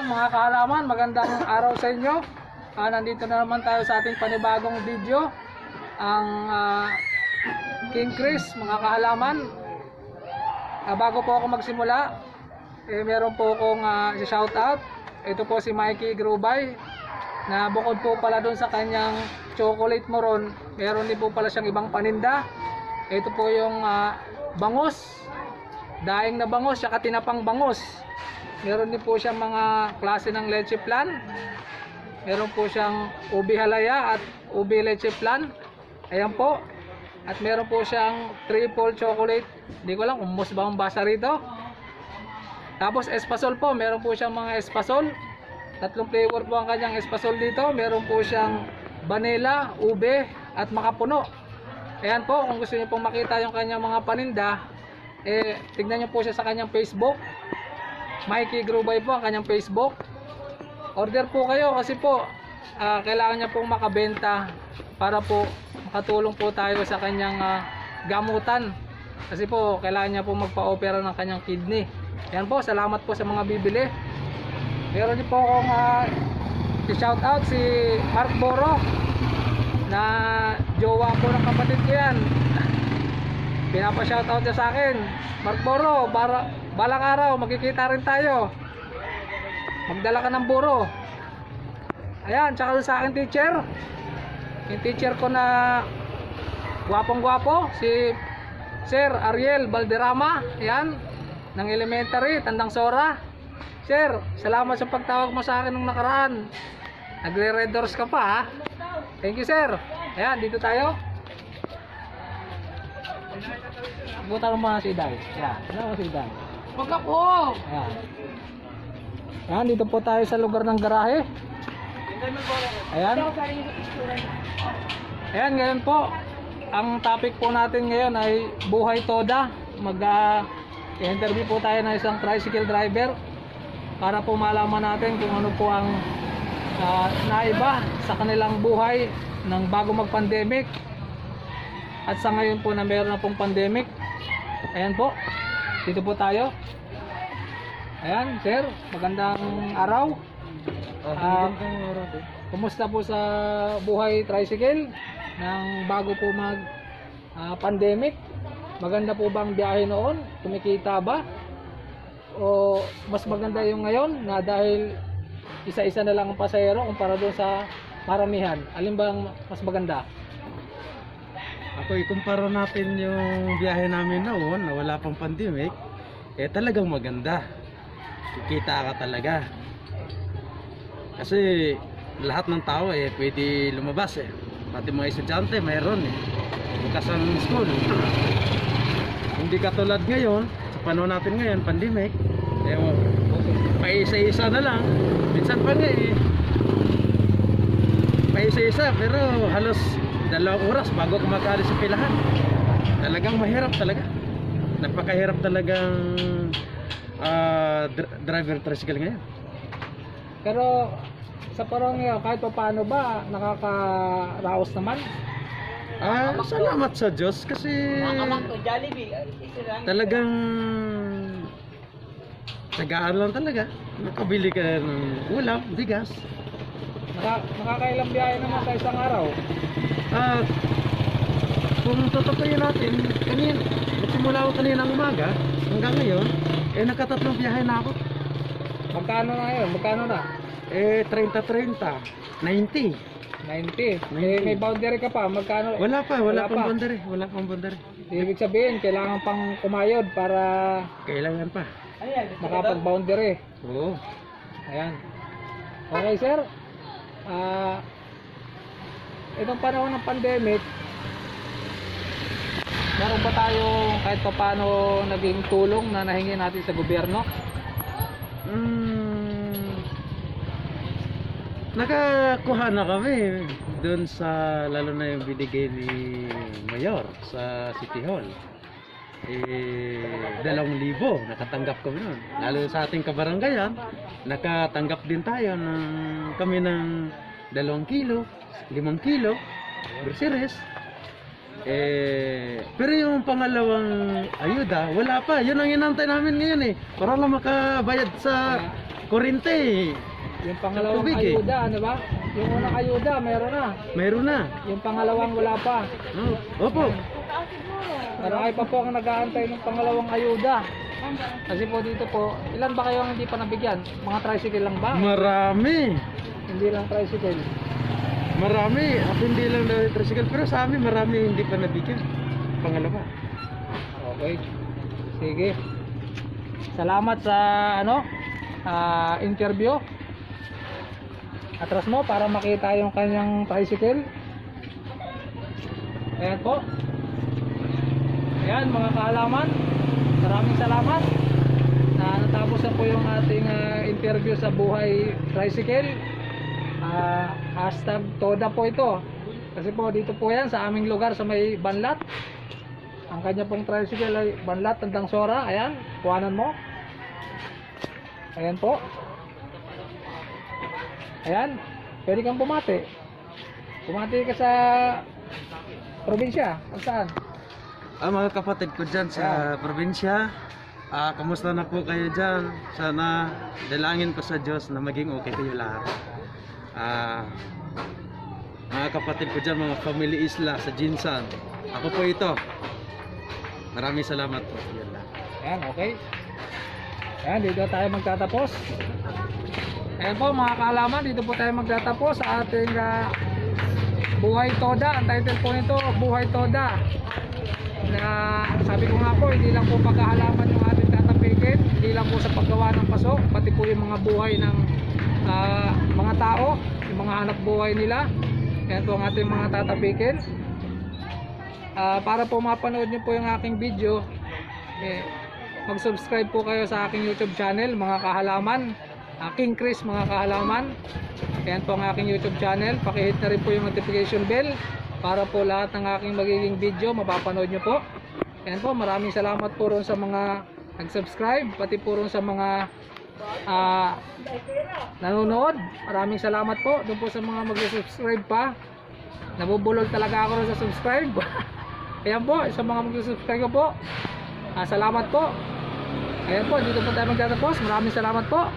mga kaalaman, magandang araw sa inyo. Nandito na naman tayo sa ating panibagong video. Ang King Chris, mga kaalaman. Bago po ako magsimula, meron po akong shoutout. Ito po si Mikey Grubay, na bukod po pala doon sa kanyang chocolate moron, meron din po pala siyang ibang paninda. Ito po yung bangus, daing na bangus, saka tinapang bangus. Meron din po siyang mga klase ng leche flan. Meron po siyang ubi halaya at ubi leche flan. Ayan po. At meron po siyang triple chocolate. Hindi ko lang kung mus ba ang basa rito. Tapos espasol po. Meron po siyang mga espasol. Tatlong flavor po ang kanyang espasol dito. Meron po siyang vanilla, ube at makapuno. Ayan po. Kung gusto niyo pong makita yung kanyang mga paninda, tignan niyo po siya sa kanyang Facebook. Mikey Grubay po ang kanyang Facebook. Order po kayo kasi po kailangan niya pong makabenta para po makatulong po tayo sa kanyang gamutan. Kasi po kailangan niya pong magpa-opera ng kanyang kidney. Yan po, salamat po sa mga bibili. Meron din po akong shout out si Mark Boro, na jowa po ng kapatid ko yan. Pinapa-shout out niya sa akin. Mark Boro, balang araw magkikita rin tayo. Magdala ka ng buro. Ayan, tsaka sa akin teacher. Yung teacher ko na gwapong gwapo, si Sir Ariel Valderrama. Ayan, ng elementary, Tandang Sora. Sir, salamat sa pagtawag mo sa akin nung nakaraan. Nagre-red doors ka pa, ha? Thank you, sir. Ayan, dito tayo. Buta mo mga si Day. Ayan, ano si Day? Wag po. Ayan. Ayan, dito po tayo sa lugar ng garahe. Ayan. Ayan, ngayon po, ang topic po natin ngayon ay buhay toda. Mag-interview po tayo ng isang tricycle driver para po malaman natin kung ano po ang naiba sa kanilang buhay ng bago mag-pandemic at sa ngayon po na meron na pong pandemic. Ayan po, dito po tayo. Ayan, sir, magandang araw. Kumusta po sa buhay tricycle ng bago po mag pandemic? Maganda po bang biyahe noon? Kumikita ba? O mas maganda yung ngayon na dahil isa-isa na lang ang pasahero kumpara doon sa maramihan? Alin ba ang mas maganda? Ako, ikumpara natin yung biyahe namin noon na wala pang pandemic, talagang maganda. Kikita ka talaga. Kasi lahat ng tao pwede lumabas Pati mga estudyante mayroon bukas ang school. Hindi katulad ngayon, sa panahon natin ngayon, pandemic, paisa-isa na lang. Minsan pa nga paisa-isa, pero halos 2 oras bago ka mag-alis sa pilahan. Talagang mahirap talaga. Napakahirap talagang driver tricycle ngayon. Pero sa parang kahit pa paano ba nakakaraos naman? Salamat sa Diyos kasi talagang tagaan lang talaga. Nakabili ka ng ulam, bigas. Nakakailang biyahe naman sa isang araw? Kung tututuyin natin, simula ko kaninang umaga hanggang ngayon, nakatatlong biyahe na ako. Magkano na yun? Magkano na? 30-30, 90. 90. May boundary ka pa? Magkano? Wala pang boundary. Wala pang boundary. Ibig sabihin, kailangan pang kumayod para kailangan pa makapag-boundary. Oo. Ayan. Okay, sir. Itong panahon ng pandemic, meron ba tayo kahit pa paano naging tulong na nahingi natin sa gobyerno? Nakakuha na kami doon sa, lalo na yung binigay ni Mayor sa City Hall. 2,000 nakatanggap kami noon. Lalo sa ating kabarangayan, nakatanggap din tayo kami ng 2 kilo, 5 kilo groceries. Pero yung pangalawang ayuda, wala pa. Yun ang inantay namin ngayon para lang makabayad sa kurente eh. Yung pangalawang Tubig, eh. ayuda, ano ba? Yung unang ayuda, meron na. Mayroon na. Yung pangalawang wala pa. Opo. Marami pa po ang nag-aantay ng pangalawang ayuda. Kasi po dito po, ilan ba kayo ang hindi pa nabigyan? Mga tricycle lang ba? Marami. Hindi lang tricycle. Marami. At hindi lang daw yung tricycle. Pero sa amin marami hindi pa nabigyan. Pangalawa. Okay. Sige. Salamat sa interview. Atras mo para makita yung kanyang tricycle. Ayan po. Ayan mga kaalaman. Maraming salamat. Natapos na po yung ating interview sa Buhay Tricycle. Hashtag Toda po ito. Kasi po dito po yan sa aming lugar sa may Banlat. Ang kanya pong tricycle ay Banlat Tandang Sora. Ayan, kuhanan mo. Ayan po. Ayan, pwede kang bumati. Bumati ka sa probinsya. Kung saan? Mga kapatid ko dyan sa probinsya, kamusta na po kayo dyan? Sana dalangin ko sa Diyos na maging okay kayo lahat. Mga kapatid ko dyan, mga family isla sa Jinsan, ako po ito. Maraming salamat po. Yan lang. Ayan, okay. Ayan, dito tayo magtatapos. Ayan po mga kaalaman, dito po tayo magtatapos sa ating Buhay Toda. Ang title po nito, Buhay Toda. Na sabi ko nga po, hindi lang po paghahalaman yung ating tatapikin, hindi lang po sa paggawa ng paso, pati po yung mga buhay ng mga tao, yung mga anak buhay nila. Ayan po ang ating mga tatapikin. Para po mapanood nyo po yung aking video, mag-subscribe po kayo sa aking YouTube channel, mga kahalaman, King Chris mga kahalaman. Ayan po ang aking YouTube channel. Pakihit na rin po yung notification bell para po lahat ng aking magiging video mapapanood nyo po. Ayan po, maraming salamat po ron sa mga nag-subscribe, pati po ron sa mga nanonood. Maraming salamat po doon po sa mga mag-subscribe pa. Nabubulol talaga ako ron sa subscribe. Ayan po, sa mga mag-subscribe po, salamat po. Ayan po, dito po tayo magtatapos. Maraming salamat po.